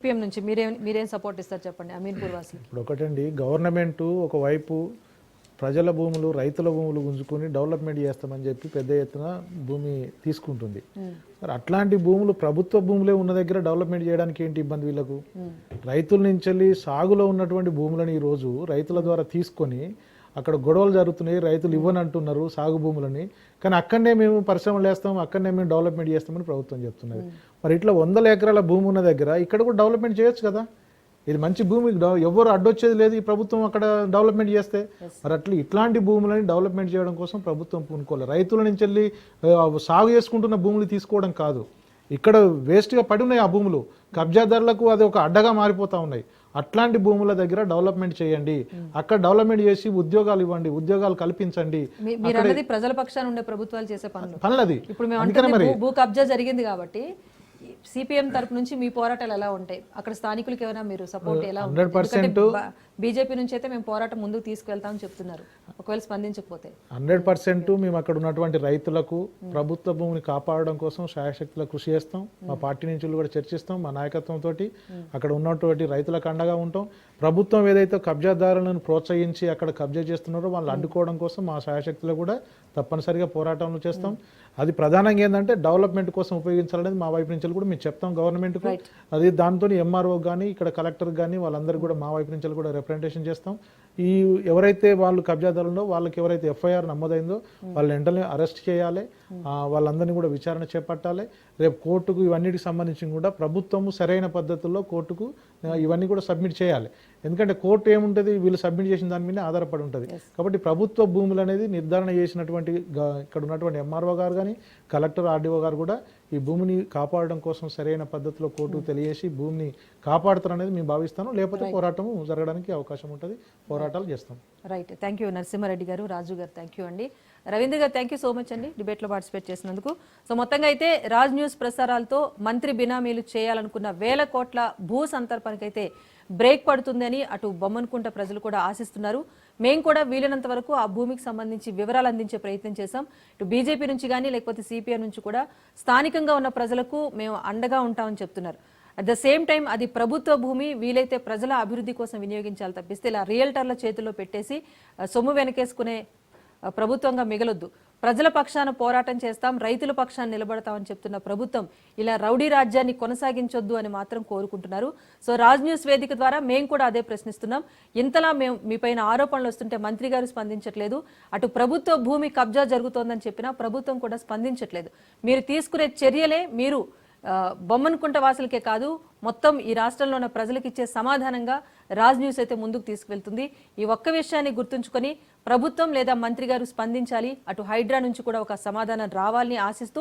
CPM నుంచి మీరేం support ఇస్తారు చెప్పండి అమీన్పూర్ వాసులు. ఇప్పుడు ఒకటండి, గవర్నమెంట్ ఒకవైపు ప్రజల భూములు రైతుల భూములు గుంజుకొని డెవలప్మెంట్ చేస్తామని చెప్పి పెద్ద ఎత్తున భూమి తీసుకుంటుంది. మరి అట్లాంటి భూములు ప్రభుత్వ భూములే ఉన్న దగ్గర డెవలప్మెంట్ చేయడానికి ఏంటి ఇబ్బంది వీళ్ళకు? రైతుల నుంచి వెళ్ళి సాగులో ఉన్నటువంటి భూములను ఈరోజు రైతుల ద్వారా తీసుకొని అక్కడ గొడవలు జరుగుతున్నాయి, రైతులు ఇవ్వని అంటున్నారు సాగు భూములని, కానీ అక్కడనే మేము పరిశ్రమలు వేస్తాం, అక్కడనే మేము డెవలప్మెంట్ చేస్తామని ప్రభుత్వం చెప్తున్నది. మరి ఇట్లా 100 ఎకరాల భూమి ఉన్న దగ్గర ఇక్కడ కూడా డెవలప్మెంట్ చేయొచ్చు కదా. ఇది మంచి భూమి, ఎవరు అడ్డొచ్చేది లేదు ఈ ప్రభుత్వం అక్కడ డెవలప్మెంట్ చేస్తే. మరి అట్లా ఇట్లాంటి భూములని డెవలప్మెంట్ చేయడం కోసం ప్రభుత్వం పూనుకోవాలి. రైతుల నుంచి వెళ్ళి సాగు చేసుకుంటున్న భూములు తీసుకోవడం కాదు, ఇక్కడ వేస్ట్గా పడి ఉన్నాయి ఆ భూములు, కబ్జాదారులకు అది ఒక అడ్డగా మారిపోతూ ఉన్నాయి. అట్లాంటి భూముల దగ్గర డెవలప్మెంట్ చేయండి, అక్కడ డెవలప్మెంట్ చేసి ఉద్యోగాలు ఇవ్వండి, ఉద్యోగాలు కల్పించండి. ప్రజల పక్షాన ఉండే ప్రభుత్వాలు చేసే పనులది. ఇప్పుడు మేము భూ కబ్జా జరిగింది కాబట్టి సిపిఎం తరపు నుంచి మీ పోరాటాలు ఎలా ఉంటాయి? అక్కడ స్థానికులకి ఏమైనా మీరు సపోర్ట్ ఎలా? 100% బీజేపీ నుంచి అయితే మేము పోరాటం ముందుకు తీసుకెళ్తామని చెప్తున్నారు, ఒకవేళ స్పందించకపోతే 100% మేము అక్కడ ఉన్నటువంటి రైతులకు ప్రభుత్వ భూమిని కాపాడడం కోసం శాయశక్తుల కృషి చేస్తాం. మా పార్టీ నుంచి కూడా చర్చిస్తాం, మా నాయకత్వంతో అక్కడ ఉన్నటువంటి రైతులకు అండగా ఉంటాం. ప్రభుత్వం ఏదైతే కబ్జాదారులను ప్రోత్సహించి అక్కడ కబ్జా చేస్తున్నారో వాళ్ళు అడ్డుకోవడం కోసం మా శాయశక్తులు కూడా తప్పనిసరిగా పోరాటంలో చేస్తాం. అది ప్రధానంగా ఏంటంటే డెవలప్మెంట్ కోసం ఉపయోగించాలనేది మా వైపు నుంచి కూడా మేము చెప్తాం గవర్నమెంట్కు. అది దాంతో ఎంఆర్ఓ కానీ ఇక్కడ కలెక్టర్ కానీ వాళ్ళందరూ కూడా మా వైపు నుంచి కూడా రిప్రజెంటేషన్ చేస్తాం. ఈ ఎవరైతే వాళ్ళు కబ్జాదారులో వాళ్ళకి ఎవరైతే ఎఫ్ఐఆర్ నమోదైందో వాళ్ళని వెంటనే అరెస్ట్ చేయాలి, వాళ్ళందరినీ కూడా విచారణ చేపట్టాలి. రేపు కోర్టుకు ఇవన్నిటికి సంబంధించి కూడా ప్రభుత్వము సరైన పద్ధతుల్లో కోర్టుకు ఇవన్నీ కూడా సబ్మిట్ చేయాలి. ఎందుకంటే కోర్టు ఏముంటుంది, వీళ్ళు సబ్మిట్ చేసిన దాని మీద ఆధారపడి ఉంటుంది. కాబట్టి ప్రభుత్వ భూములు అనేది నిర్ధారణ చేసినటువంటి ఇక్కడ ఉన్నటువంటి ఎంఆర్ఓ గారు కానీ కలెక్టర్ ఆర్డీఓ గారు కూడా ఈ భూమిని కాపాడడం కోసం సరైన పద్ధతిలో కోర్టుకు తెలియజేసి భూమిని కాపాడుతారనేది మేము భావిస్తాను. లేకపోతే పోరాటం జరగడానికి అవకాశం ఉంటుంది, పోరాటాలు చేస్తాం. రైట్, థ్యాంక్ యూ నరసింహారెడ్డి గారు, రాజు గారు థ్యాంక్ యూ అండి, రవీంద్ర గారు థ్యాంక్ యూ సో మచ్ అండి డిబేట్లో పార్టిసిపేట్ చేసినందుకు. సో మొత్తంగా అయితే రాజ్ న్యూస్ ప్రసారాలతో మంత్రి బినామీలు చేయాలనుకున్న 1000 కోట్ల భూ సంతర్పణకైతే బ్రేక్ పడుతుందని అటు బొమ్మన్కుంట ప్రజలు కూడా ఆశిస్తున్నారు. మేము కూడా వీలైనంత వరకు ఆ భూమికి సంబంధించి వివరాలు అందించే ప్రయత్నం చేశాం. ఇటు బీజేపీ నుంచి కానీ లేకపోతే సిపిఐ నుంచి కూడా స్థానికంగా ఉన్న ప్రజలకు మేము అండగా ఉంటామని చెప్తున్నారు. అట్ ద సేమ్ టైం అది ప్రభుత్వ భూమి, వీలైతే ప్రజల అభివృద్ధి కోసం వినియోగించాలి తప్పిస్తే ఇలా రియల్టర్ల చేతుల్లో పెట్టేసి సొమ్ము వెనకేసుకునే ప్రభుత్వంగా మిగలొద్దు. ప్రజల పక్షాన పోరాటం చేస్తాం, రైతుల పక్షాన్ని నిలబడతామని చెప్తున్న ప్రభుత్వం ఇలా రౌడీ రాజ్యాన్ని కొనసాగించొద్దు అని మాత్రం కోరుకుంటున్నారు. సో రాజ్ న్యూస్ వేదిక ద్వారా మేము కూడా అదే ప్రశ్నిస్తున్నాం. ఇంతలా మేము మీపైన ఆరోపణలు వస్తుంటే మంత్రి గారు స్పందించట్లేదు, అటు ప్రభుత్వ భూమి కబ్జా జరుగుతోందని చెప్పినా ప్రభుత్వం కూడా స్పందించట్లేదు. మీరు తీసుకునే చర్యలే మీరు బొమ్మన్కుంట వాసులకే కాదు మొత్తం ఈ రాష్ట్రంలో ఉన్న ప్రజలకు ఇచ్చే సమాధానంగా రాజ్ న్యూస్ అయితే ముందుకు తీసుకువెళ్తుంది. ఈ ఒక్క విషయాన్ని గుర్తుంచుకొని ప్రభుత్వం లేదా మంత్రి గారు స్పందించాలి, అటు హైడ్రా నుంచి కూడా ఒక సమాధానం రావాలని ఆశిస్తూ